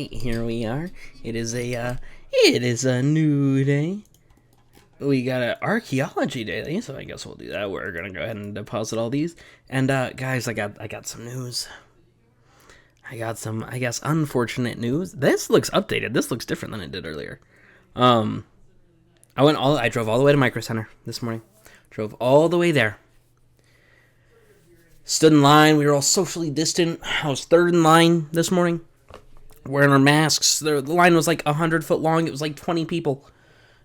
Alright, here we are. It is a new day. We got an archaeology daily, so I guess we'll do that. We're gonna go ahead and deposit all these. And guys, I got some news. I got some, I guess, unfortunate news. This looks updated. This looks different than it did earlier. I drove all the way to Micro Center this morning. Drove all the way there. Stood in line. We were all socially distant. I was third in line this morning, wearing our masks. The line was like 100 foot long. It was like 20 people.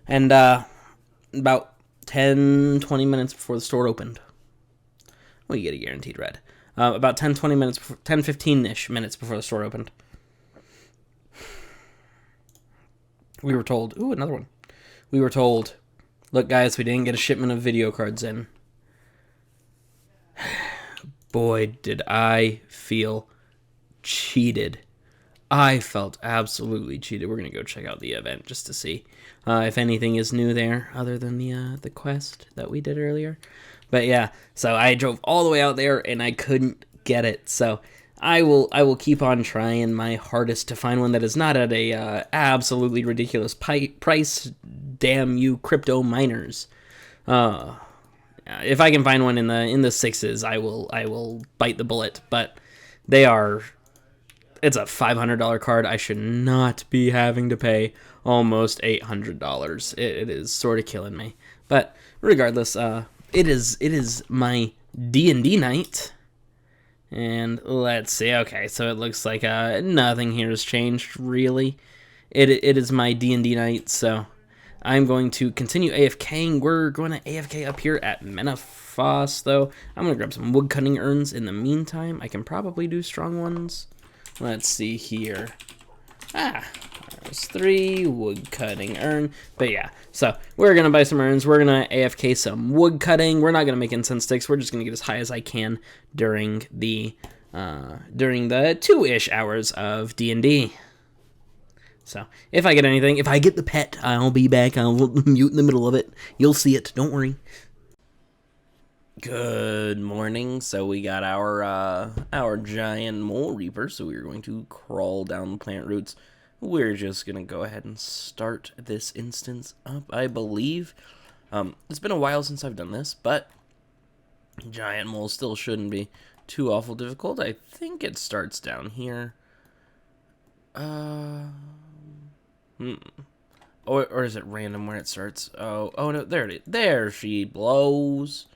And about 10, 20 minutes before the store opened. Well, you get a guaranteed red. About 10, 20 minutes, 10, 15-ish minutes before the store opened. We were told, ooh, another one. We were told, look, guys, we didn't get a shipment of video cards in. Boy, did I feel cheated. I felt absolutely cheated. We're going to go check out the event just to see if anything is new there other than the quest that we did earlier. But yeah, so I drove all the way out there and I couldn't get it. So I will keep on trying my hardest to find one that is not at a absolutely ridiculous price. Damn you, crypto miners. If I can find one in the sixes, I will bite the bullet. But they are. It's a $500 card. I should not be having to pay almost $800. It is sort of killing me. But regardless, it is my D&D night. And let's see. Okay, so it looks like nothing here has changed really. It is my D&D night, so I'm going to continue AFKing. We're going to AFK up here at Menafos, though. I'm going to grab some woodcutting urns in the meantime. I can probably do strong ones. Let's see here. There's 3 woodcutting urn. But yeah, so we're going to buy some urns. We're going to AFK some woodcutting. We're not going to make incense sticks. We're just going to get as high as I can during the 2-ish hours of D&D. So if I get anything, if I get the pet, I'll be back. I'll mute in the middle of it. You'll see it. Don't worry. Good morning. So we got our giant mole reaper. So we're going to crawl down the plant roots. We're just gonna go ahead and start this instance up. I believe it's been a while since I've done this, but giant mole still shouldn't be too awful difficult. I think it starts down here. Or is it random where it starts? Oh no, there it is. There she blows.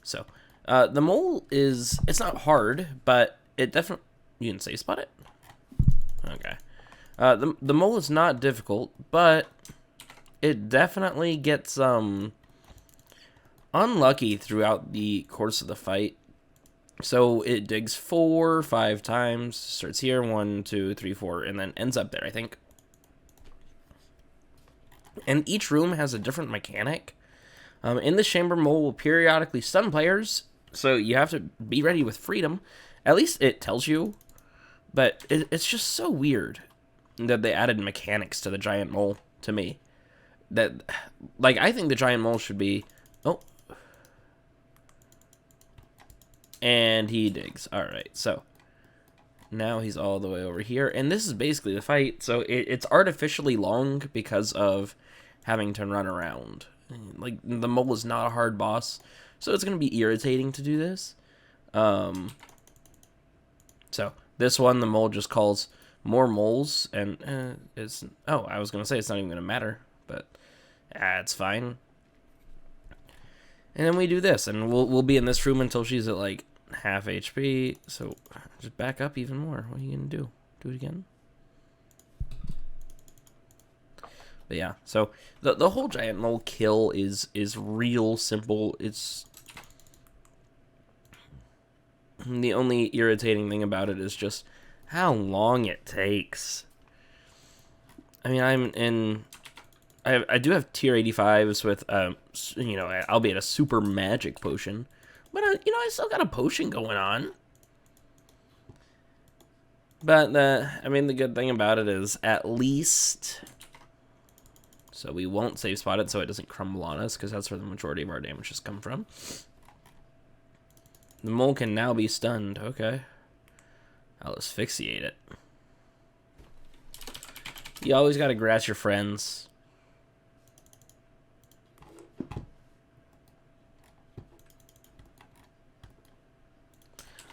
So, the mole it's not hard, but it definitely, you can safe spot it? Okay. The mole is not difficult, but it definitely gets, unlucky throughout the course of the fight. So, it digs 4 or 5 times, starts here, 1, 2, 3, 4, and then ends up there, I think. And each room has a different mechanic. In this chamber, mole will periodically stun players, so you have to be ready with freedom. At least it tells you, but it's just so weird that they added mechanics to the giant mole, to me. That, like, I think the giant mole should be, oh, and he digs. Alright, so now he's all the way over here, and this is basically the fight, so it's artificially long because of having to run around. Like, the mole is not a hard boss, so it's going to be irritating to do this. So, this one, the mole just calls more moles, and it's, oh, I was going to say it's not even going to matter, but it's fine. And then we do this, and we'll be in this room until she's at, like, half HP, so just back up even more. What are you going to do? Do it again? But yeah, so the whole giant mole kill is real simple. It's the only irritating thing about it is just how long it takes. I mean, I do have tier 85s with albeit a super magic potion, but I still got a potion going on. But the good thing about it is at least. So we won't save spot it so it doesn't crumble on us, because that's where the majority of our damage has come from. The mole can now be stunned. Okay. I'll asphyxiate it. You always gotta grass your friends.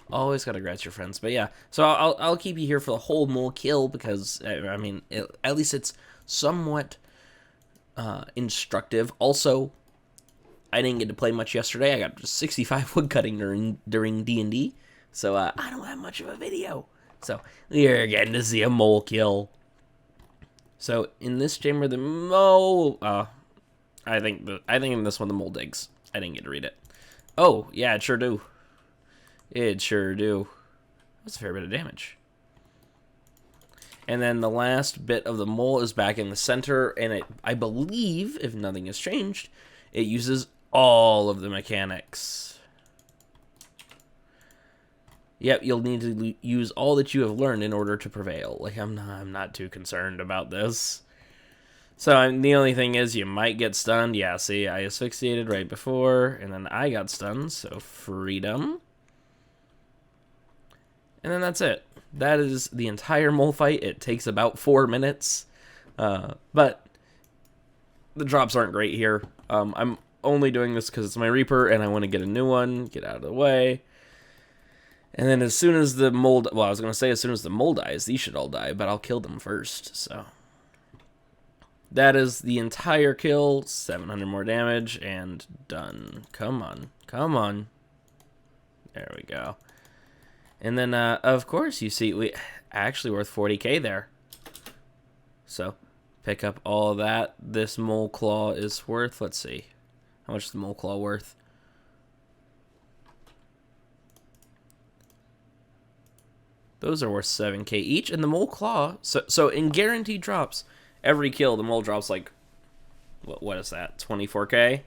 Always gotta grass your friends. But yeah, so I'll keep you here for the whole mole kill because, I mean, at least it's somewhat instructive. Also, I didn't get to play much yesterday. I got just 65 woodcutting during D&D, so I don't have much of a video. So you're getting to see a mole kill. So in this chamber, the mole, I think in this one the mole digs. I didn't get to read it. Oh yeah, it sure do. It sure do. That's a fair bit of damage. And then the last bit of the mole is back in the center, and it, I believe, if nothing has changed, it uses all of the mechanics. Yep, you'll need to use all that you have learned in order to prevail. Like, I'm not too concerned about this. So the only thing is you might get stunned. Yeah, see, I asphyxiated right before, and then I got stunned, so freedom. And then that's it. That is the entire mole fight. It takes about 4 minutes. But the drops aren't great here. I'm only doing this because it's my Reaper, and I want to get a new one, get out of the way. And then as soon as the mole... Well, I was going to say as soon as the mole dies, these should all die, but I'll kill them first, so... That is the entire kill, 700 more damage, and done. Come on, come on. There we go. And then, of course, you see, we actually worth 40k there. So, pick up all of that. This mole claw is worth, let's see. How much is the mole claw worth? Those are worth 7k each, and the mole claw, so in guaranteed drops, every kill, the mole drops like, what is that, 24k?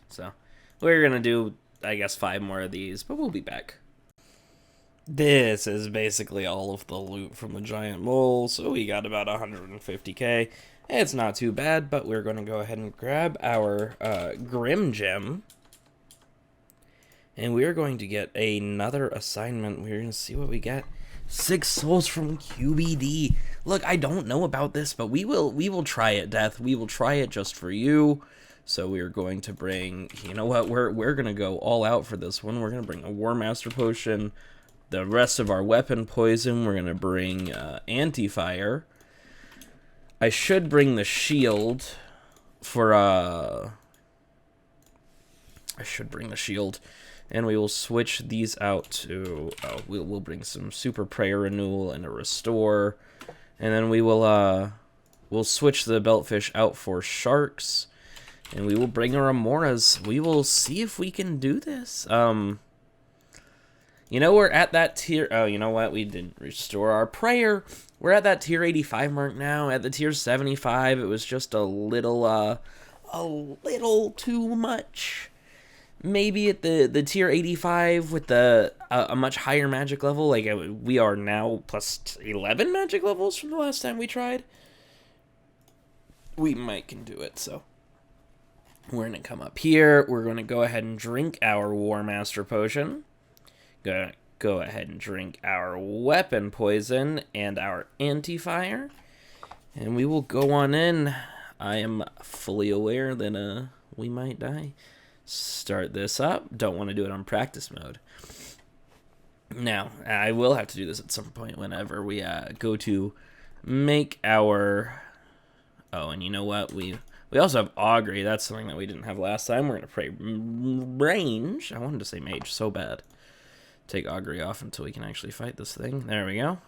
So, we're going to do, I guess, 5 more of these, but we'll be back. This is basically all of the loot from the giant mole, so we got about 150k. It's not too bad, but we're going to go ahead and grab our Grim Gem. And we're going to get another assignment. We're going to see what we get. 6 souls from QBD. Look, I don't know about this, but we will try it, Death. We will try it just for you. So we're going to bring, you know what, we're going to go all out for this one. We're going to bring a War Master Potion. The rest of our weapon poison, we're going to bring anti-fire. I should bring the shield for, I should bring the shield. And we will switch these out to, we'll bring some Super Prayer Renewal and a Restore. And then we will, we'll switch the Beltfish out for Sharks. And we will bring our Remoras. We will see if we can do this. You know, we're at that tier... Oh, you know what? We didn't restore our prayer. We're at that tier 85 mark now. At the tier 75, it was just a little too much. Maybe at the tier 85 with the a much higher magic level. Like, we are now plus 11 magic levels from the last time we tried. We might can do it, so... We're going to come up here. We're going to go ahead and drink our War Master Potion. Gonna go ahead and drink our weapon poison and our anti-fire, and we will go on in. I am fully aware that we might die. Start this up. Don't want to do it on practice mode. Now, I will have to do this at some point whenever we go to make our... Oh, and you know what? We also have Augury. That's something that we didn't have last time. We're going to pray range. I wanted to say mage so bad. Take Augury off until we can actually fight this thing. There we go.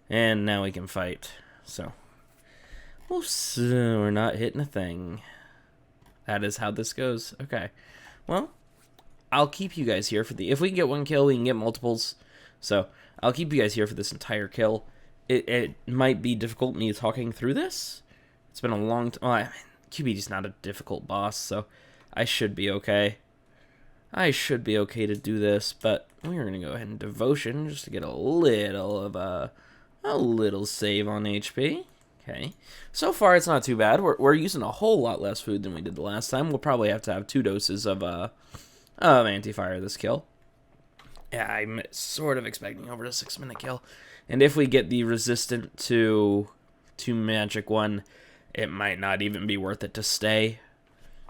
And now we can fight. So, oops, we're not hitting a thing. That is how this goes. Okay. Well, I'll keep you guys here for the... If we can get 1 kill, we can get multiples. So, I'll keep you guys here for this entire kill. It might be difficult me talking through this. It's been a long time. Well, QBD's not a difficult boss, so I should be okay. I should be okay to do this, but we're going to go ahead and Devotion just to get a little of a little save on HP. Okay. So far, it's not too bad. We're using a whole lot less food than we did the last time. We'll probably have to have 2 doses of anti-fire this kill. Yeah, I'm sort of expecting over a 6-minute kill. And if we get the resistant to magic one, it might not even be worth it to stay.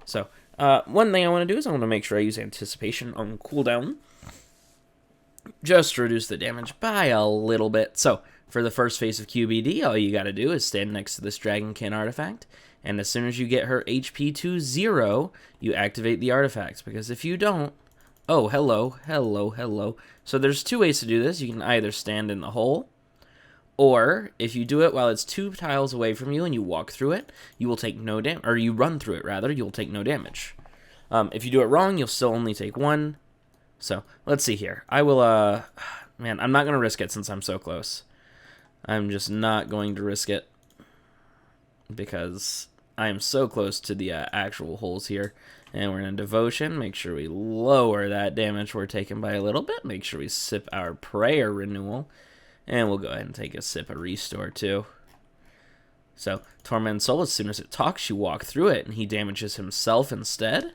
So, one thing I want to do is I want to make sure I use anticipation on cooldown, just to reduce the damage by a little bit. So, for the first phase of QBD, all you gotta do is stand next to this Dragonkin artifact, and as soon as you get her HP to 0, you activate the artifact, because if you don't, oh, hello, hello, hello. So there's 2 ways to do this. You can either stand in the hole, or if you do it while it's 2 tiles away from you and you walk through it, you will take no damage, or you run through it rather, you will take no damage. If you do it wrong, you'll still only take 1. So, let's see here. I will, man, I'm not going to risk it since I'm so close. I'm just not going to risk it because I am so close to the actual holes here. And we're in devotion. Make sure we lower that damage we're taking by a little bit. Make sure we sip our prayer renewal. And we'll go ahead and take a sip of restore too. So, Tormented Soul, as soon as it talks, you walk through it, and he damages himself instead.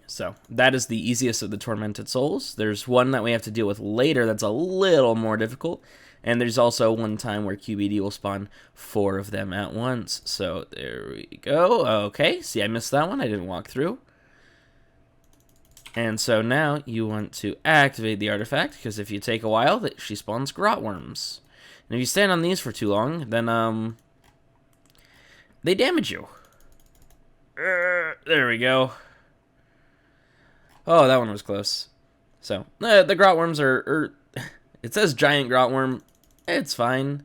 So, that is the easiest of the Tormented Souls. There's one that we have to deal with later that's a little more difficult. And there's also one time where QBD will spawn 4 of them at once. So, there we go. Okay, see, I missed that one. I didn't walk through. And so now you want to activate the artifact, because if you take a while, she spawns grot worms. And if you stand on these for too long, then, they damage you. There we go. Oh, that one was close. So, the grot worms are it says giant grot worm. It's fine.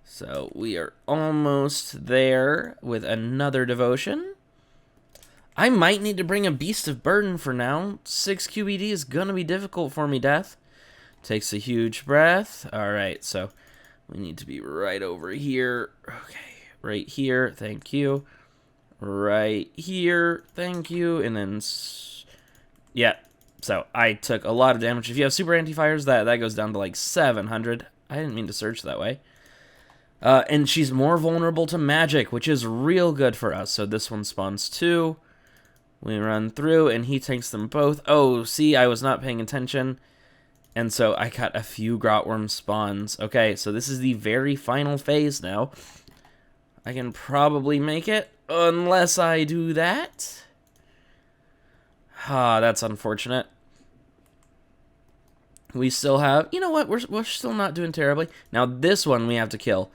So, we are almost there with another devotion. I might need to bring a Beast of Burden for now. 6 QBD is gonna be difficult for me, Death. Takes a huge breath. Alright, so we need to be right over here. Okay, right here. Thank you. Right here, thank you, and then, yeah, so I took a lot of damage. If you have super anti-fires, that goes down to like 700. I didn't mean to search that way. And she's more vulnerable to magic, which is real good for us. So this one spawns 2. We run through, and he takes them both. Oh, see, I was not paying attention, and so I got a few grotworm spawns. Okay, so this is the very final phase now. I can probably make it. Unless I do that. Ah, that's unfortunate. We still have... You know what? We're still not doing terribly. Now, this one we have to kill.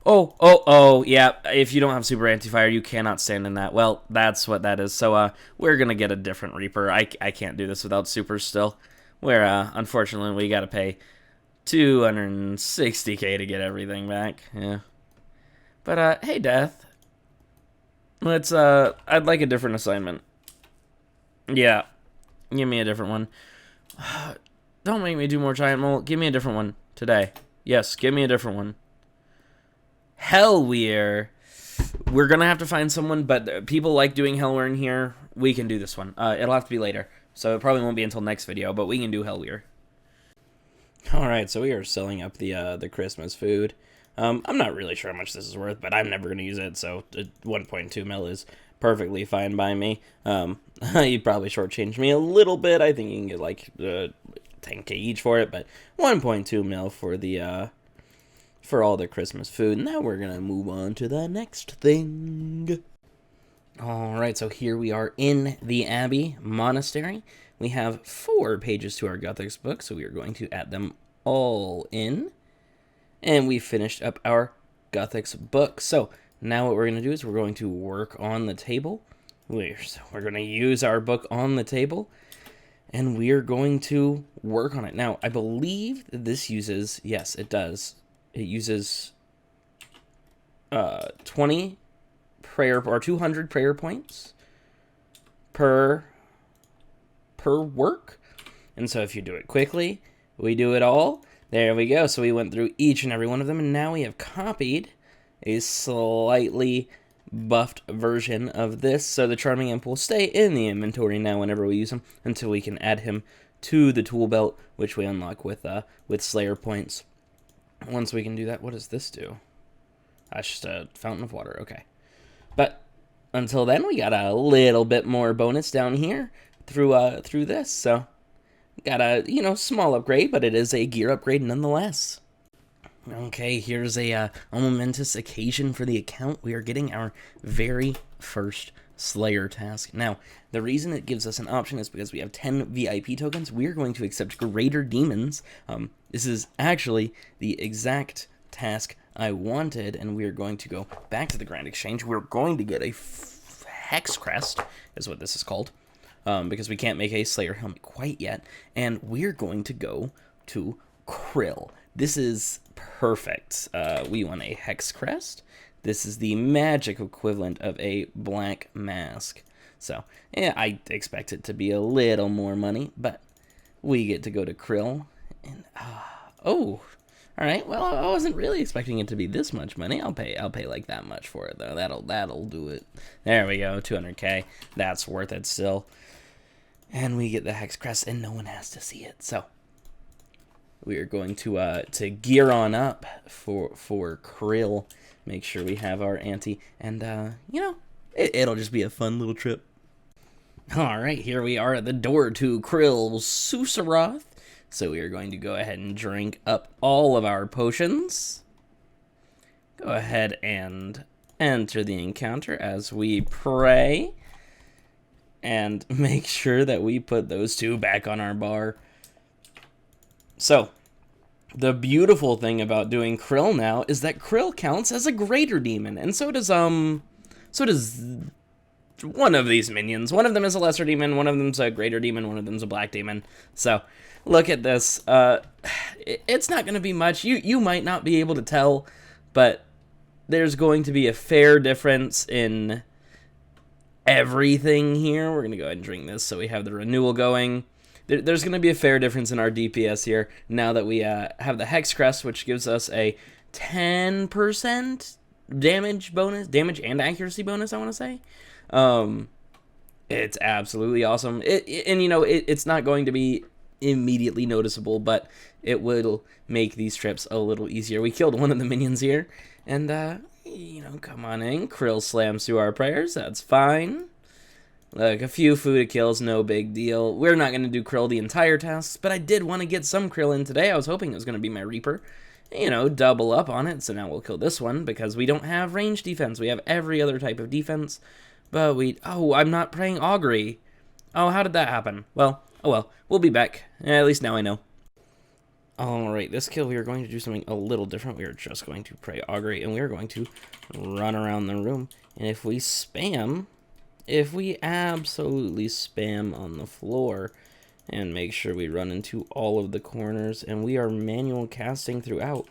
Oh, yeah. If you don't have super anti-fire, you cannot stand in that. Well, that's what that is. So, we're gonna get a different Reaper. I can't do this without supers still. Where, unfortunately, we gotta pay 260k to get everything back. Yeah. But, hey, Death. Let's, I'd like a different assignment. Yeah. Give me a different one. Don't make me do more giant mole. Give me a different one today. Yes, give me a different one. Helwyr. We're gonna have to find someone, but people like doing Helwyr in here. We can do this one. It'll have to be later. So it probably won't be until next video, but we can do Helwyr. Alright, so we are selling up the Christmas food. I'm not really sure how much this is worth, but I'm never going to use it, so 1.2 mil is perfectly fine by me. You'd probably shortchange me a little bit. I think you can get like 10k each for it, but 1.2 mil for the for all the Christmas food. Now we're going to move on to the next thing. Alright, so here we are in the Abbey Monastery. We have 4 pages to our Gothic book, so we are going to add them all in. And we finished up our Gothic's book. So now what we're going to do is we're going to work on the table. We're going to use our book on the table. And we're going to work on it. Now, I believe that this uses... Yes, it does. It uses 20 prayer... or 200 prayer points per work. And so if you do it quickly, we do it all... There we go. So we went through each and every one of them, and now we have copied a slightly buffed version of this. So the Charming Imp will stay in the inventory now whenever we use him until we can add him to the tool belt, which we unlock with Slayer points. Once we can do that, what does this do? That's just a fountain of water. Okay. But until then, we got a little bit more bonus down here. through this. So got a, small upgrade, but it is a gear upgrade nonetheless. Okay, here's a momentous occasion for the account. We are getting our very first Slayer task. Now, the reason it gives us an option is because we have 10 VIP tokens. We're going to accept greater demons. This is actually the exact task I wanted, and we're going to go back to the Grand Exchange. We're going to get a Hex Crest, is what this is called, because we can't make a Slayer helmet quite yet, and we're going to go to Krill. This is perfect. We want a Hex Crest. This is the magic equivalent of a black mask. So, yeah, I expect it to be a little more money, but we get to go to Krill. And, oh, all right. Well, I wasn't really expecting it to be this much money. I'll pay like that much for it, though. That'll do it. There we go, 200K. That's worth it still. And we get the Hex Crest, and no one has to see it. So we are going to gear on up for Krill. Make sure we have our ante, and it'll just be a fun little trip. All right, here we are at the door to Krill Susaroth. So we are going to go ahead and drink up all of our potions. Go ahead and enter the encounter as we pray, and make sure that we put those two back on our bar. So the beautiful thing about doing Krill now is that Krill counts as a greater demon, and so does one of these minions. One of them is a lesser demon, one of them's a greater demon, one of them's a black demon. So look at this. It's not going to be much. You might not be able to tell, but there's going to be a fair difference in everything here. We're going to go ahead and drink this so we have the renewal going. There's going to be a fair difference in our DPS here now that we have the Hex Crest, which gives us a 10% damage bonus, damage and accuracy bonus, I want to say. It's absolutely awesome. It's not going to be immediately noticeable, but it will make these trips a little easier. We killed one of the minions here, and come on in. Krill slams through our prayers. That's fine. Look, a few food kills, no big deal. We're not going to do Krill the entire task, but I did want to get some Krill in today. I was hoping it was going to be my Reaper. Double up on it. So now we'll kill this one because we don't have range defense. We have every other type of defense, but I'm not praying Augury. Oh, how did that happen? Well, oh well, we'll be back. At least now I know. Alright, this kill we are going to do something a little different. We are just going to pray Augury, and we are going to run around the room. And if we absolutely spam on the floor and make sure we run into all of the corners and we are manual casting throughout,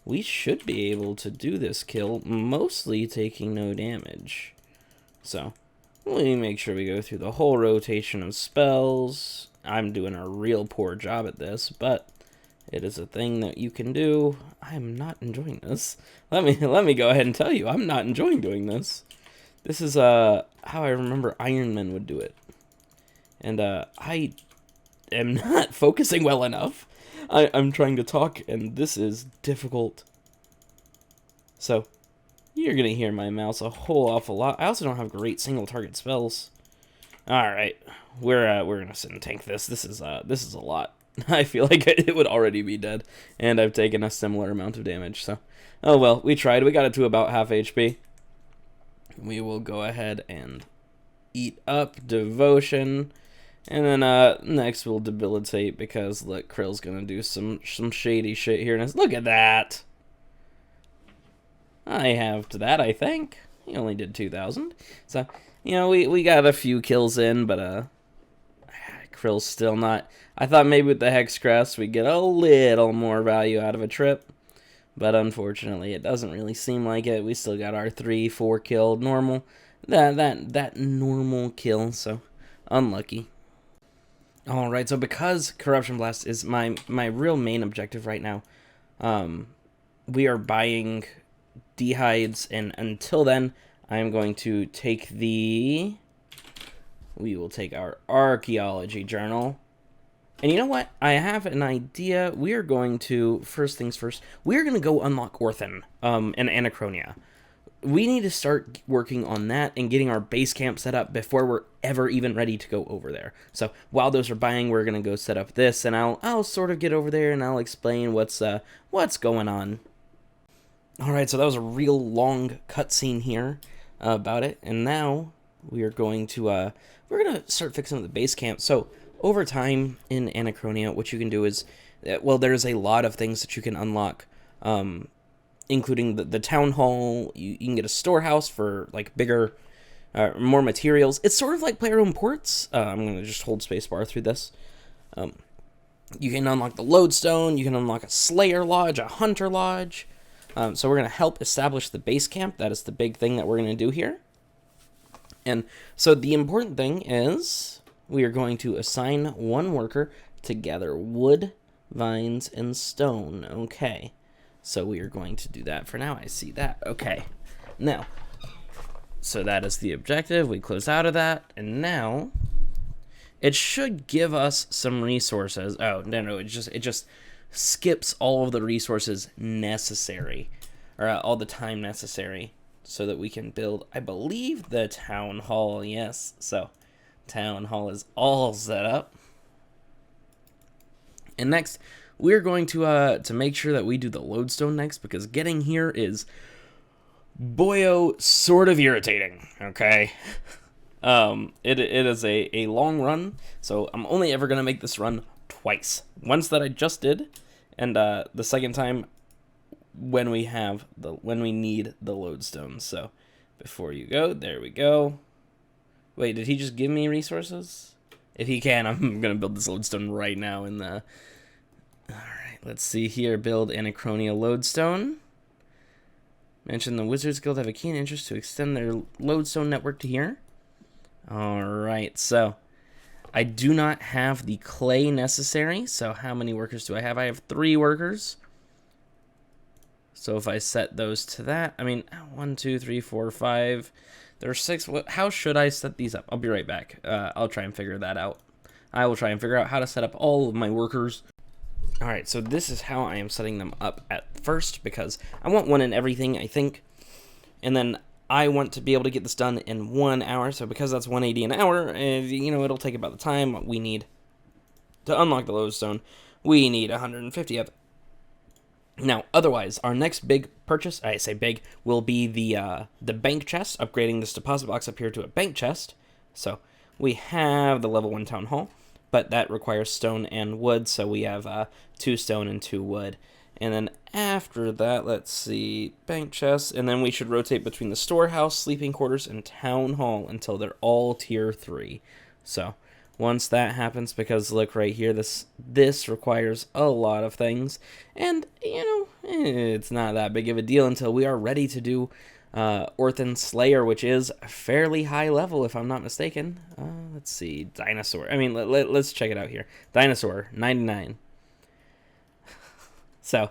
we should be able to do this kill, mostly taking no damage. So we make sure we go through the whole rotation of spells. I'm doing a real poor job at this, but it is a thing that you can do. I'm not enjoying this. Let me go ahead and tell you, I'm not enjoying doing this. This is how I remember Iron Man would do it. And I am not focusing well enough. I'm trying to talk, and this is difficult. So you're going to hear my mouse a whole awful lot. I also don't have great single target spells. Alright, we're going to sit and tank this. This is a lot. I feel like it would already be dead, and I've taken a similar amount of damage. So, oh well, we tried. We got it to about half HP. We will go ahead and eat up Devotion, and then next we'll Debilitate, because look, Krill's gonna do some shady shit here. And look at that. I have to that, I think. He only did 2,000. So, we got a few kills in, but Krill's still not. I thought maybe with the Hex Crest we'd get a little more value out of a trip, but unfortunately it doesn't really seem like it. We still got our 3-4 kill normal, that normal kill, so unlucky. Alright, so because Corruption Blast is my real main objective right now, we are buying dehides, and until then I'm going to take we will take our archaeology journal. And you know what? I have an idea. We are going to, first things first, we're going to go unlock Orphan and Anachronia. we need to start working on that and getting our base camp set up before we're ever even ready to go over there. So while those are buying, we're gonna go set up this, and I'll sort of get over there and I'll explain what's going on. All right, so that was a real long cutscene here about it, and now we are going to we're gonna start fixing up the base camp. So over time in Anachronia, what you can do is, well, there's a lot of things that you can unlock. Including the town hall. You can get a storehouse for like bigger, more materials. It's sort of like player-owned ports. I'm gonna just hold spacebar through this. You can unlock the lodestone. You can unlock a slayer lodge, a hunter lodge. So we're gonna help establish the base camp. That is the big thing that we're gonna do here. And so the important thing is we are going to assign one worker to gather wood, vines, and stone. Okay. So we are going to do that for now. I see that. Okay. Now, so that is the objective. We close out of that. And now, it should give us some resources. Oh, no. It just skips all of the resources necessary. Or all the time necessary. So that we can build, I believe, the town hall. Yes. So, town hall is all set up. And next, we're going to make sure that we do the lodestone next, because getting here is, boyo, sort of irritating, okay? It is a long run, so I'm only ever going to make this run twice. Once that I just did, and the second time when we need the lodestone. So, before you go, there we go. Wait, did he just give me resources? If he can, I'm going to build this lodestone right now in the... Alright, let's see here. Build Anachronia lodestone. Mention the Wizards Guild have a keen interest to extend their lodestone network to here. Alright, so I do not have the clay necessary. So how many workers do I have? I have 3 workers. So if I set those to that, I mean, 1, 2, 3, 4, 5. There are 6. How should I set these up? I'll be right back. I'll try and figure that out. I will try and figure out how to set up all of my workers. Alright, so this is how I am setting them up at first, because I want one in everything, I think. And then I want to be able to get this done in 1 hour, so because that's 180 an hour, it'll take about the time we need to unlock the lodestone. We need 150 of it. Now, otherwise, our next big purchase, I say big, will be the bank chest, upgrading this deposit box up here to a bank chest. So, we have the level 1 town hall, but that requires stone and wood, so we have 2 stone and 2 wood. And then after that, let's see, bank chest, and then we should rotate between the storehouse, sleeping quarters, and town hall until they're all tier 3. So, once that happens, because look right here, this requires a lot of things, and, it's not that big of a deal until we are ready to do Orthan Slayer, which is fairly high level, if I'm not mistaken. Let's see, Dinosaur. I mean, let's check it out here. Dinosaur, 99. So,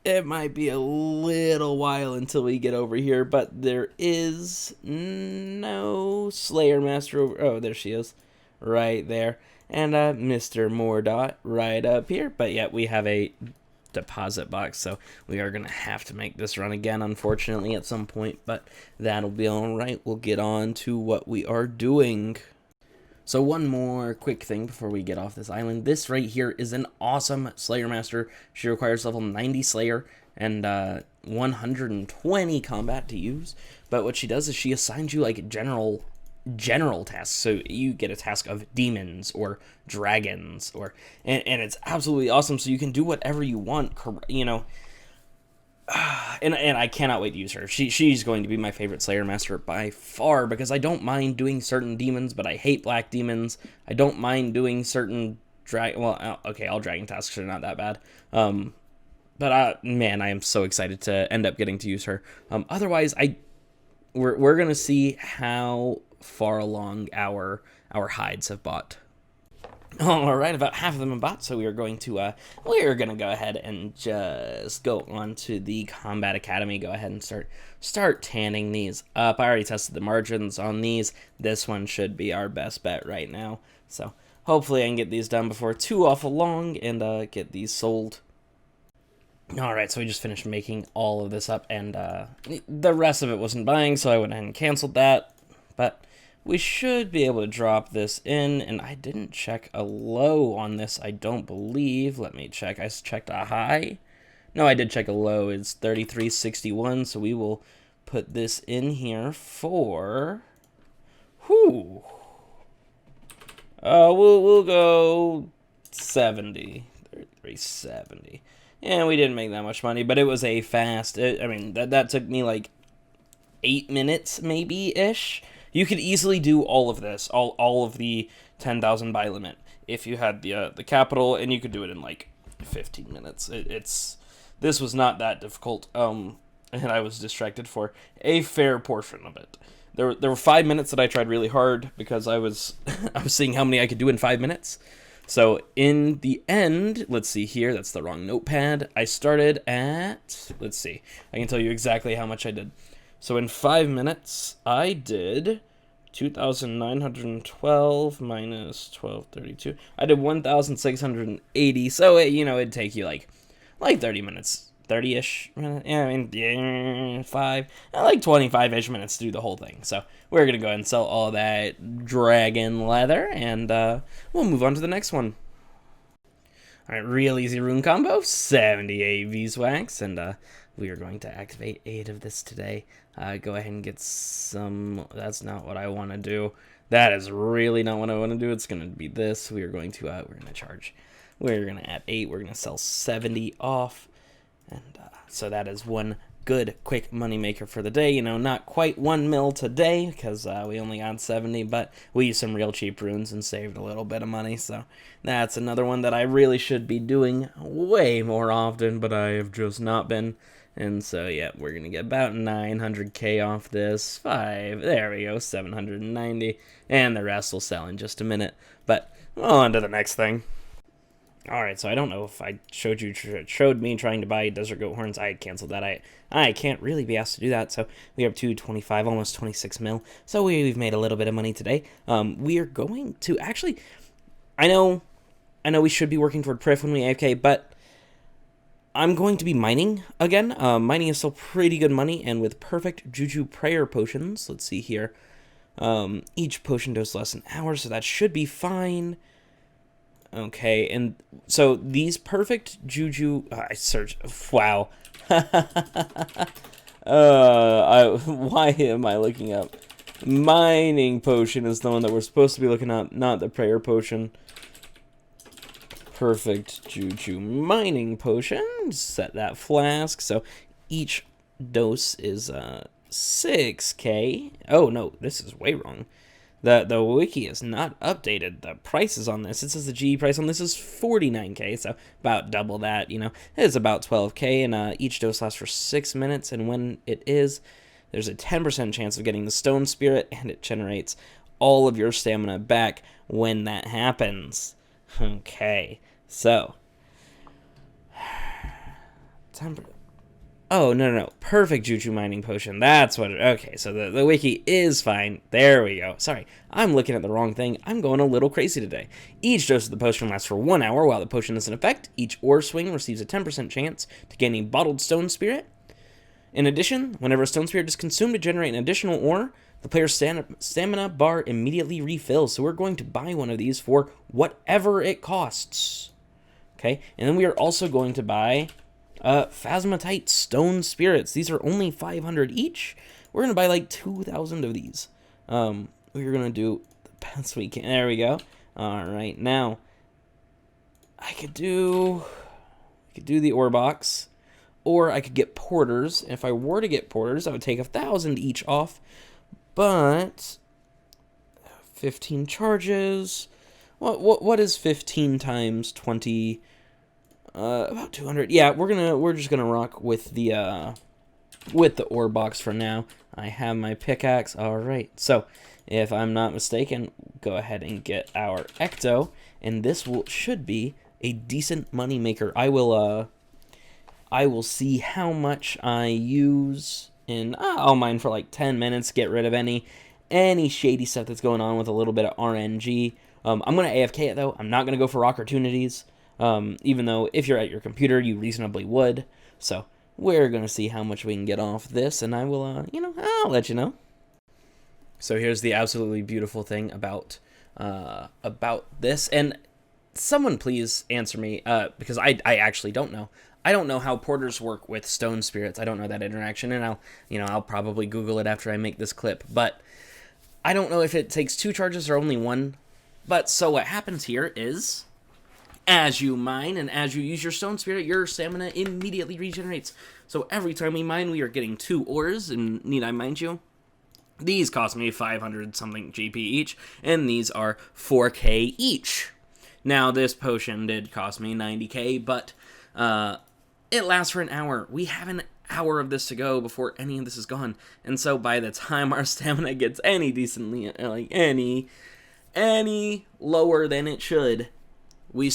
it might be a little while until we get over here, but there is no Slayer Master over... Oh, there she is. Right there. And Mr. Mordot right up here. But yet we have a deposit box, so we are going to have to make this run again, unfortunately, at some point. But that'll be alright. We'll get on to what we are doing. So one more quick thing before we get off this island. This right here is an awesome Slayer Master. She requires level 90 Slayer and 120 combat to use. But what she does is she assigns you like general tasks. So you get a task of demons or dragons, and it's absolutely awesome. So you can do whatever you want, And I cannot wait to use her. She's going to be my favorite Slayer Master by far, because I don't mind doing certain demons, but I hate black demons. I don't mind doing certain all dragon tasks are not that bad. But man, I am so excited to end up getting to use her. Otherwise, we're gonna see how far along our hides have bought. All right, about half of them are bought, so we are going to go ahead and just go on to the Combat Academy. Go ahead and start tanning these up. I already tested the margins on these. This one should be our best bet right now. So hopefully I can get these done before too awful long and get these sold. All right, so we just finished making all of this up, and the rest of it wasn't buying, so I went ahead and canceled that. But we should be able to drop this in, and I didn't check a low on this, I don't believe. Let me check. I checked a high. No, I did check a low. It's 33.61, so we will put this in here for... Whew. We'll go 70. 33.70. And we didn't make that much money, but it was a fast... I mean, that took me like 8 minutes, maybe-ish. You could easily do all of this, all of the 10,000 buy limit, if you had the capital, and you could do it in like 15 minutes. This was not that difficult, and I was distracted for a fair portion of it. There were 5 minutes that I tried really hard because I was I was seeing how many I could do in 5 minutes. So in the end, let's see here, that's the wrong notepad. I started at, let's see, I can tell you exactly how much I did. So in 5 minutes, I did 2,912 minus 1232. I did 1,680. So it'd take you like 30 minutes. 30-ish minutes. Yeah, I mean, 25-ish minutes to do the whole thing. So we're going to go ahead and sell all that dragon leather, and we'll move on to the next one. All right, real easy rune combo, 78 beeswax, and we are going to activate 8 of this today. Go ahead and get some... That's not what I want to do. That is really not what I want to do. It's going to be this. We are going to, we're going to charge. We're going to add 8. We're going to sell 70 off. And so that is one good, quick money maker for the day. Not quite 1 mil today because we only got 70, but we used some real cheap runes and saved a little bit of money. So that's another one that I really should be doing way more often, but I have just not been. And so, yeah, we're going to get about 900k off this. 5, there we go, 790. And the rest will sell in just a minute. But on to the next thing. Alright, so I don't know if I showed me trying to buy desert goat horns. I canceled that. I can't really be asked to do that, so we are up to 25, almost 26 mil. So we've made a little bit of money today. We are going to, actually, I know we should be working toward Prif when we AFK, but I'm going to be mining again. Mining is still pretty good money, and with perfect Juju prayer potions, let's see here, each potion dose less an hour, so that should be fine. Okay, and so these perfect Juju... I searched... Wow. Why am I looking up? Mining potion is the one that we're supposed to be looking up, not the prayer potion. Perfect Juju mining potion. Set that flask. So each dose is 6k. Oh, no, this is way wrong. The wiki is not updated. The prices on this, it says the GE price on this is 49k, so about double that, It is about 12k, and each dose lasts for 6 minutes, and when it is, there's a 10% chance of getting the stone spirit, and it generates all of your stamina back when that happens. Okay, so... Oh, no. Perfect Juju mining potion. That's what okay, so the wiki is fine. There we go. Sorry, I'm looking at the wrong thing. I'm going a little crazy today. Each dose of the potion lasts for 1 hour while the potion is in effect. Each ore swing receives a 10% chance to gain a bottled stone spirit. In addition, whenever a stone spirit is consumed to generate an additional ore, the player's stamina bar immediately refills. So we're going to buy one of these for whatever it costs. Okay, and then we are also going to buy... Phasmatite stone spirits. These are only 500 each. We're gonna buy like 2,000 of these. We're gonna do the best we can. There we go. All right, now I could do the ore box, or I could get porters. If I were to get porters, I would take 1,000 each off. But 15 charges. What is 15 times 20? About 200. Yeah, we're just gonna rock with the ore box for now. I have my pickaxe. All right. So, if I'm not mistaken, go ahead and get our ecto, and this should be a decent money maker. I will see how much I use, and I'll mine for like 10 minutes. Get rid of any shady stuff that's going on with a little bit of RNG. I'm gonna AFK it though. I'm not gonna go for opportunities. Even though if you're at your computer, you reasonably would. So we're going to see how much we can get off this, and I will, I'll let you know. So here's the absolutely beautiful thing about this, and someone please answer me, because I actually don't know. I don't know how porters work with stone spirits. I don't know that interaction, and I'll probably Google it after I make this clip, but I don't know if it takes 2 charges or only 1. But so what happens here is, as you mine and as you use your stone spirit, your stamina immediately regenerates. So every time we mine, we are getting 2 ores, and need I mind you, these cost me 500 something GP each, and these are 4k each. Now, this potion did cost me 90k, but it lasts for an hour. We have an hour of this to go before any of this is gone, and so by the time our stamina gets any decently, any lower than it should, we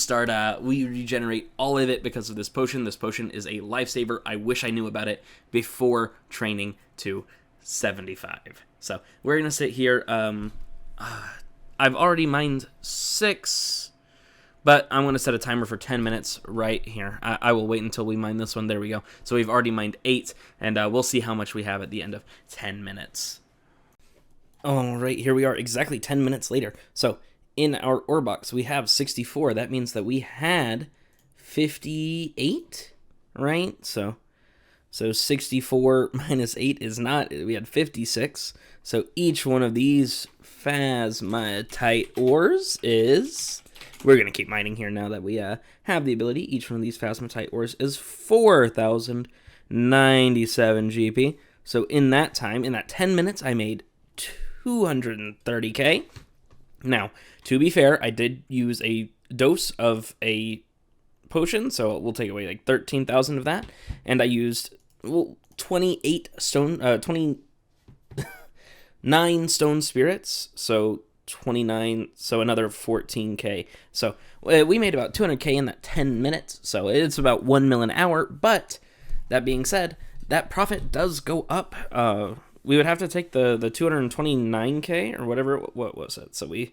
regenerate all of it because of this potion. This potion is a lifesaver. I wish I knew about it before training to 75. So we're gonna sit here. I've already mined 6, but I'm gonna set a timer for 10 minutes right here. I will wait until we mine this one. There we go. So we've already mined 8, and we'll see how much we have at the end of 10 minutes. All right, here we are, exactly 10 minutes later. So in our ore box, we have 64. That means that we had 58, right? So 64 minus 8 is not, we had 56. So each one of these phasmatite ores is, we're going to keep mining here now that we have the ability. Each one of these phasmatite ores is 4,097 GP. So in that time, in that 10 minutes, I made 230k. Now, to be fair, I did use a dose of a potion, so we'll take away like 13,000 of that, and I used 29 stone spirits, so 29, so another 14k. So we made about 200k in that 10 minutes, so it's about 1 mil an hour. But that being said, that profit does go up. We would have to take the 229k or whatever. What was it? So we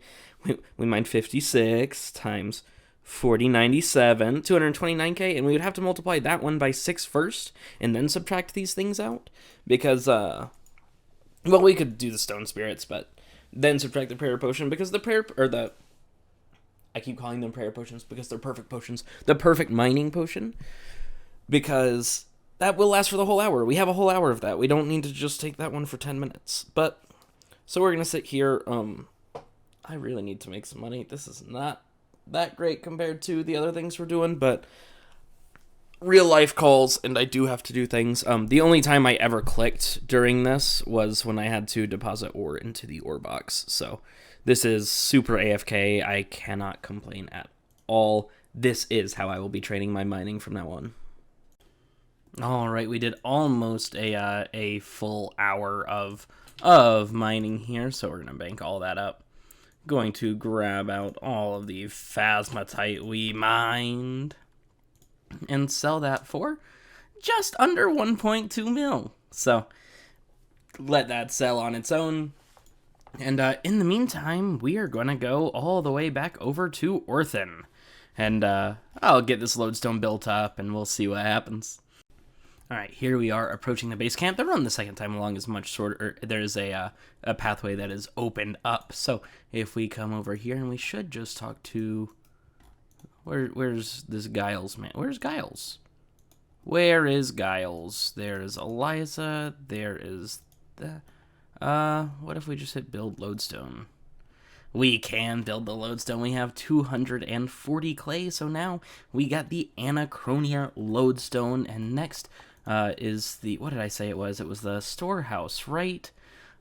mined 56 times 4097, 229k, and we would have to multiply that one by 6 first, and then subtract these things out, because well, we could do the stone spirits, but then subtract the prayer potion, because I keep calling them prayer potions because they're perfect potions, the perfect mining potion, because that will last for the whole hour. We have a whole hour of that. We don't need to just take that one for 10 minutes. But, so we're going to sit here. I really need to make some money. This is not that great compared to the other things we're doing, but real life calls, and I do have to do things. The only time I ever clicked during this was when I had to deposit ore into the ore box. So this is super AFK. I cannot complain at all. This is how I will be training my mining from now on. All right, we did almost a full hour of mining here, so we're gonna bank all that up. Going to grab out all of the phasmatite we mined and sell that for just under 1.2 mil. So let that sell on its own. And in the meantime, we are gonna go all the way back over to Orthan, and I'll get this lodestone built up, and we'll see what happens. Alright, here we are approaching the base camp. The run the second time along is much shorter. There's a pathway that is opened up. So if we come over here, and we should just talk to... Where's this Giles man? Where's Giles? Where is Giles? There's Eliza. There is the... what if we just hit build lodestone? We can build the lodestone. We have 240 clay, so now we got the Anachronia lodestone, and next... is the, what did I say it was? It was the storehouse, right?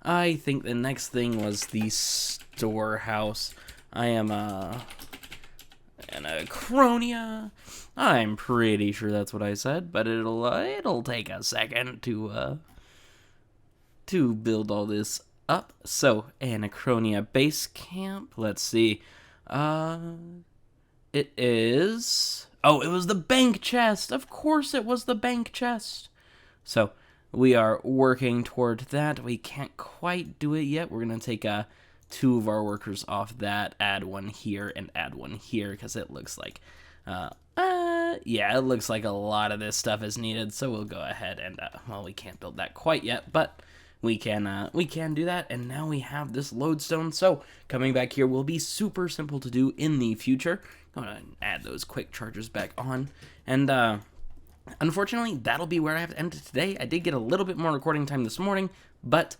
I think the next thing was the storehouse. I am, Anachronia. I'm pretty sure that's what I said, but it'll take a second to build all this up. So, Anachronia base camp, let's see. It is... Oh, it was the bank chest. Of course it was the bank chest. So we are working toward that. We can't quite do it yet. We're going to take 2 of our workers off that, add one here, and add one here, because it looks like Yeah, it looks like a lot of this stuff is needed, so we'll go ahead and, well, we can't build that quite yet, but we can do that, and now we have this lodestone, so coming back here will be super simple to do in the future. I'm gonna add those quick chargers back on, and, unfortunately, that'll be where I have to end it today. I did get a little bit more recording time this morning, but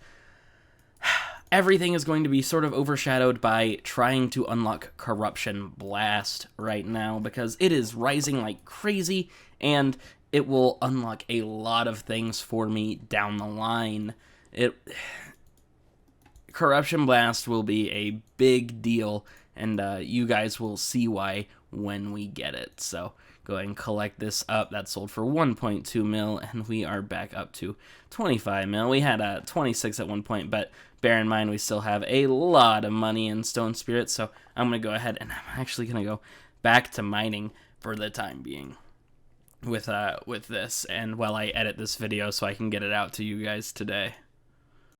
everything is going to be sort of overshadowed by trying to unlock Corruption Blast right now, because it is rising like crazy, and it will unlock a lot of things for me down the line. Corruption Blast will be a big deal, and you guys will see why when we get it. So go ahead and collect this up. That sold for 1.2 mil, and we are back up to 25 mil. We had 26 at one point, but bear in mind we still have a lot of money in Stone Spirit, so I'm going to go ahead and I'm actually going to go back to mining for the time being with this, and while I edit this video so I can get it out to you guys today.